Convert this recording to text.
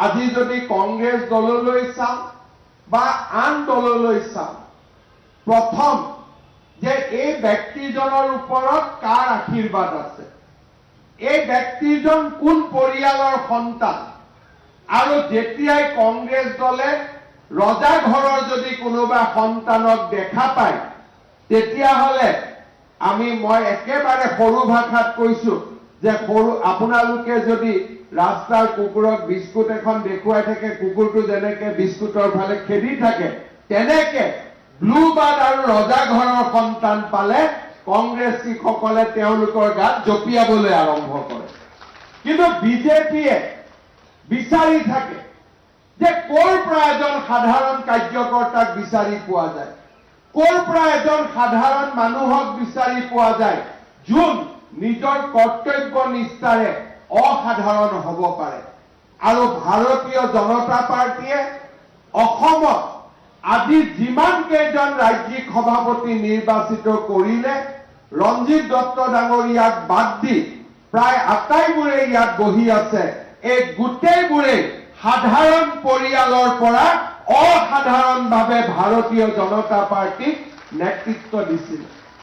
আজি যদি কংগ্ৰেছ দললৈ চাওঁ বা আন দললৈ চাওঁ, প্ৰথম যে এই ব্যক্তিজনৰ ওপৰত কাৰ আশীৰ্বাদ আছে, এই ব্যক্তিজন কোন পৰিয়ালৰ সন্তান, আৰু যেতিয়াই কংগ্ৰেছ দলে ৰজা ঘৰৰ যদি কোনোবা সন্তানক দেখা পায়, তেতিয়াহ'লে মই একেবাৰে সৰু ভাষাত কৈছো যে আপোনালোকে যদি ৰাস্তাৰ কুকুৰক বিস্কুট এখন দেখুৱাই থাকে, কুকুৰটো যেনেকে বিস্কুটৰ ফালে খেদি থাকে, তেনেকে ব্লু বাৰ্ড আৰু ৰজা ঘৰৰ সন্তান পালে কংগ্ৰেছীসকলে তেওঁলোকৰ গাত জঁপিয়াবলৈ আৰম্ভ কৰে। কিন্তু বিজেপিয়ে বিচাৰি থাকে যে ক'ৰ পৰা এজন সাধাৰণ কাৰ্যকৰ্তাক বিচাৰি পোৱা যায়, ক'ৰ পৰা এজন সাধাৰণ মানুহক বিচাৰি পোৱা যায় যোন নিজৰ কৰ্তব্য নিষ্ঠাৰে অসাধাৰণ হ'ব পাৰে। আৰু ভাৰতীয় জনতা পাৰ্টীয়ে অসমত আজি যিমান কেইজন ৰাজ্যিক সভাপতি নিৰ্বাচিত কৰিলে, ৰঞ্জিত দত্ত ডাঙৰীয়াক বাদ দি প্ৰায় আটাইবোৰে ইয়াত বহি আছে, এই গোটেইবোৰে সাধাৰণ পৰিয়ালৰ পৰা অসাধাৰণভাৱে ভাৰতীয় জনতা পাৰ্টীক নেতৃত্ব দিছিল।